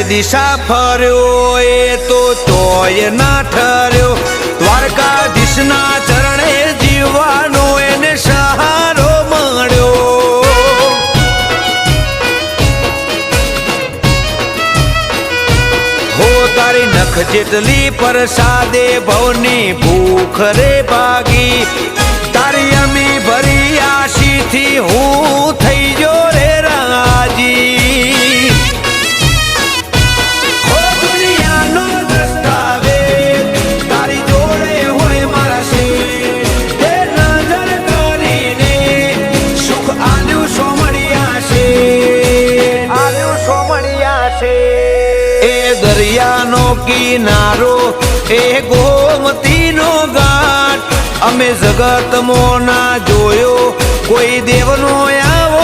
દિશા ફર્યો એ તો તોય ના ઠર્યો દ્વારકાધીશના ચરણે જીવવાનો એને સહારો મળ્યો હો તારી નખ જેટલી પ્રસાદે ભવની ભૂખ રે ભાગી તારી અમી ભરી આશીથી હું થઈ જો રે રાજી હો દુનિયાનો દસ્તાવેજ તારી જોડે હોય મારા શેર તે નજર કરીને સુખ આલ્યું સોમણિયા છે એ દરિયાનો કિનારો એ ગોમતીનો ઘાટ અમે જગતમાં ના જોયો કોઈ દેવનો આવો